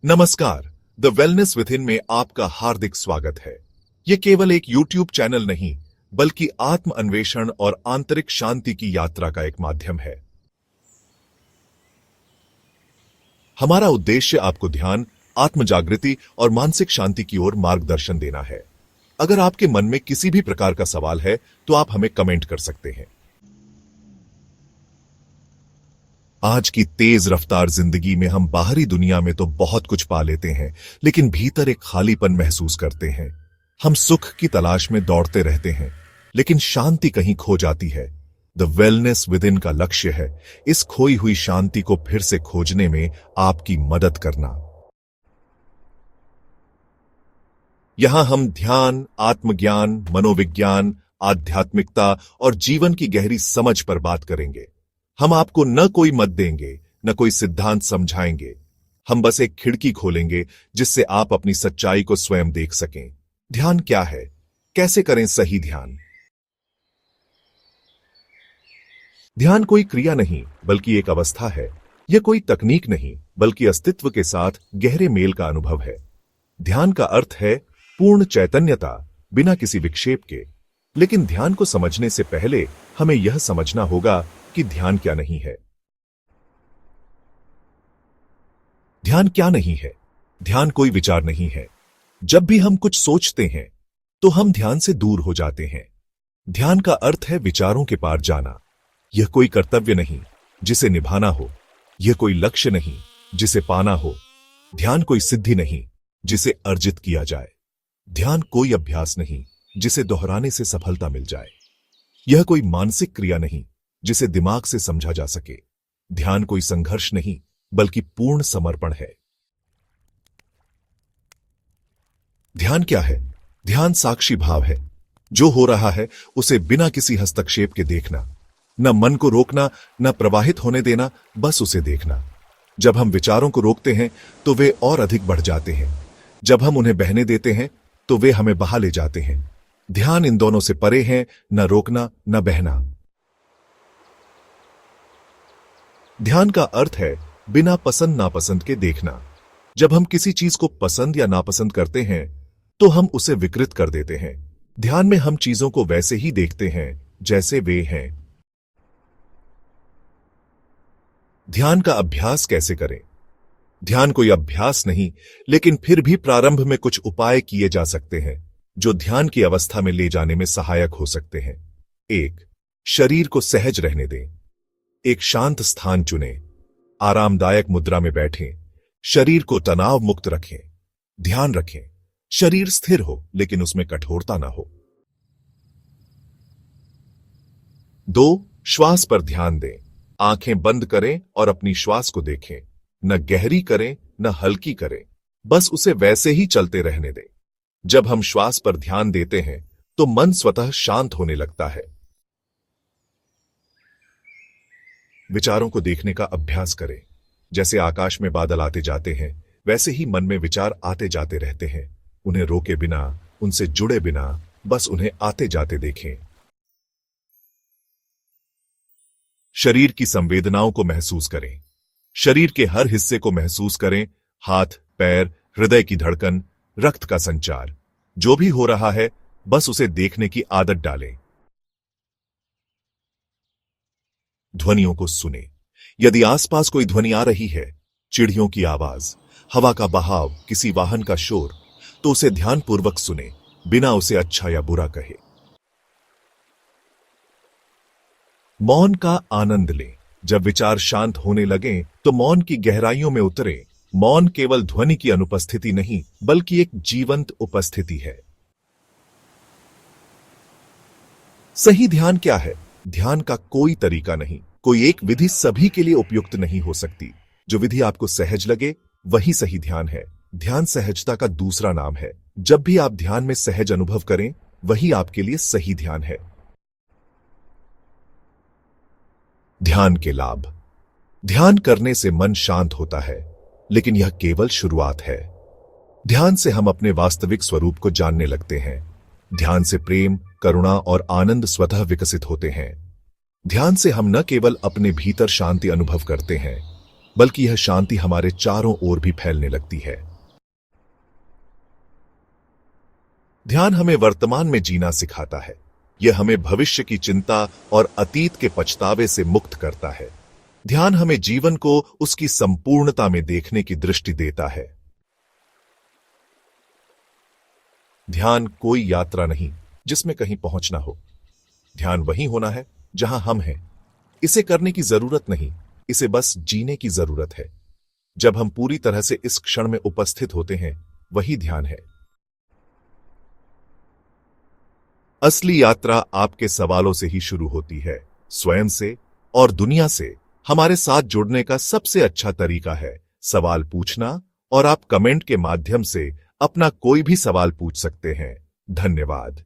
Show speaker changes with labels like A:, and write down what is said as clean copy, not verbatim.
A: नमस्कार। The wellness with in में आपका हार्दिक स्वागत है। यह केवल एक YouTube चैनल नहीं, बल्कि आत्म अन्वेषण और आंतरिक शांति की यात्रा का एक माध्यम है। हमारा उद्देश्य आपको ध्यान, आत्म जागृति और मानसिक शांति की ओर मार्गदर्शन देना है। अगर आपके मन में किसी भी प्रकार का सवाल है, तो आप हमें कमेंट कर सकते हैं। आज की तेज रफ्तार जिंदगी में हम बाहरी दुनिया में तो बहुत कुछ पा लेते हैं, लेकिन भीतर एक खालीपन महसूस करते हैं। हम सुख की तलाश में दौड़ते रहते हैं, लेकिन शांति कहीं खो जाती है। द वेलनेस विद इन का लक्ष्य है इस खोई हुई शांति को फिर से खोजने में आपकी मदद करना। यहां हम ध्यान, आत्मज्ञान, मनोविज्ञान, आध्यात्मिकता और जीवन की गहरी समझ पर बात करेंगे। हम आपको न कोई मत देंगे, न कोई सिद्धांत समझाएंगे। हम बस एक खिड़की खोलेंगे जिससे आप अपनी सच्चाई को स्वयं देख सकें। ध्यान क्या है? कैसे करें सही ध्यान? ध्यान कोई क्रिया नहीं, बल्कि एक अवस्था है। यह कोई तकनीक नहीं, बल्कि अस्तित्व के साथ गहरे मेल का अनुभव है। ध्यान का अर्थ है पूर्ण चैतन्यता, बिना किसी विक्षेप के। लेकिन ध्यान को समझने से पहले हमें यह समझना होगा कि ध्यान क्या नहीं है। ध्यान क्या नहीं है? ध्यान कोई विचार नहीं है। जब भी हम कुछ सोचते हैं, तो हम ध्यान से दूर हो जाते हैं। ध्यान का अर्थ है विचारों के पार जाना। यह कोई कर्तव्य नहीं जिसे निभाना हो, यह कोई लक्ष्य नहीं जिसे पाना हो। ध्यान कोई सिद्धि नहीं जिसे अर्जित किया जाए। ध्यान कोई अभ्यास नहीं जिसे दोहराने से सफलता मिल जाए। यह कोई मानसिक क्रिया नहीं जिसे दिमाग से समझा जा सके। ध्यान कोई संघर्ष नहीं, बल्कि पूर्ण समर्पण है। ध्यान क्या है? ध्यान साक्षी भाव है। जो हो रहा है उसे बिना किसी हस्तक्षेप के देखना। न मन को रोकना, न प्रवाहित होने देना, बस उसे देखना। जब हम विचारों को रोकते हैं तो वे और अधिक बढ़ जाते हैं। जब हम उन्हें बहने देते हैं तो वे हमें बहा ले जाते हैं। ध्यान इन दोनों से परे है, न रोकना न बहना। ध्यान का अर्थ है बिना पसंद नापसंद के देखना। जब हम किसी चीज को पसंद या नापसंद करते हैं, तो हम उसे विकृत कर देते हैं। ध्यान में हम चीजों को वैसे ही देखते हैं जैसे वे हैं। ध्यान का अभ्यास कैसे करें? ध्यान कोई अभ्यास नहीं, लेकिन फिर भी प्रारंभ में कुछ उपाय किए जा सकते हैं जो ध्यान की अवस्था में ले जाने में सहायक हो सकते हैं। 1. शरीर को सहज रहने दें। एक शांत स्थान चुनें। आरामदायक मुद्रा में बैठें। शरीर को तनाव मुक्त रखें। ध्यान रखें शरीर स्थिर हो, लेकिन उसमें कठोरता ना हो। 2. श्वास पर ध्यान दें। आंखें बंद करें और अपनी श्वास को देखें। न गहरी करें न हल्की करें, बस उसे वैसे ही चलते रहने दें। जब हम श्वास पर ध्यान देते हैं तो मन स्वतः शांत होने लगता है। विचारों को देखने का अभ्यास करें। जैसे आकाश में बादल आते जाते हैं, वैसे ही मन में विचार आते जाते रहते हैं। उन्हें रोके बिना, उनसे जुड़े बिना, बस उन्हें आते जाते देखें। शरीर की संवेदनाओं को महसूस करें। शरीर के हर हिस्से को महसूस करें। हाथ, पैर, हृदय की धड़कन, रक्त का संचार। जो भी हो रहा है, बस उसे देखने की आदत डालें। ध्वनियों को सुने। यदि आसपास कोई ध्वनि आ रही है, चिड़ियों की आवाज, हवा का बहाव, किसी वाहन का शोर, तो उसे ध्यानपूर्वक सुने, बिना उसे अच्छा या बुरा कहे। मौन का आनंद लें। जब विचार शांत होने लगें, तो मौन की गहराइयों में उतरें। मौन केवल ध्वनि की अनुपस्थिति नहीं, बल्कि एक जीवंत उपस्थिति है। सही ध्यान क्या है? ध्यान का कोई तरीका नहीं, कोई एक विधि सभी के लिए उपयुक्त नहीं हो सकती। जो विधि आपको सहज लगे, वही सही ध्यान है। ध्यान सहजता का दूसरा नाम है। जब भी आप ध्यान में सहज अनुभव करें, वही आपके लिए सही ध्यान है। ध्यान के लाभ। ध्यान करने से मन शांत होता है, लेकिन यह केवल शुरुआत है। ध्यान से हम अपने वास्तविक स्वरूप को जानने लगते हैं। ध्यान से प्रेम, करुणा और आनंद स्वतः विकसित होते हैं। ध्यान से हम न केवल अपने भीतर शांति अनुभव करते हैं, बल्कि यह शांति हमारे चारों ओर भी फैलने लगती है। ध्यान हमें वर्तमान में जीना सिखाता है। यह हमें भविष्य की चिंता और अतीत के पछतावे से मुक्त करता है। ध्यान हमें जीवन को उसकी संपूर्णता में देखने की दृष्टि देता है। ध्यान कोई यात्रा नहीं जिसमें कहीं पहुंचना हो। ध्यान वहीं होना है जहां हम हैं। इसे करने की जरूरत नहीं, इसे बस जीने की जरूरत है। जब हम पूरी तरह से इस क्षण में उपस्थित होते हैं, वही ध्यान है। असली यात्रा आपके सवालों से ही शुरू होती है, स्वयं से और दुनिया से। हमारे साथ जुड़ने का सबसे अच्छा तरीका है सवाल पूछना, और आप कमेंट के माध्यम से अपना कोई भी सवाल पूछ सकते हैं। धन्यवाद।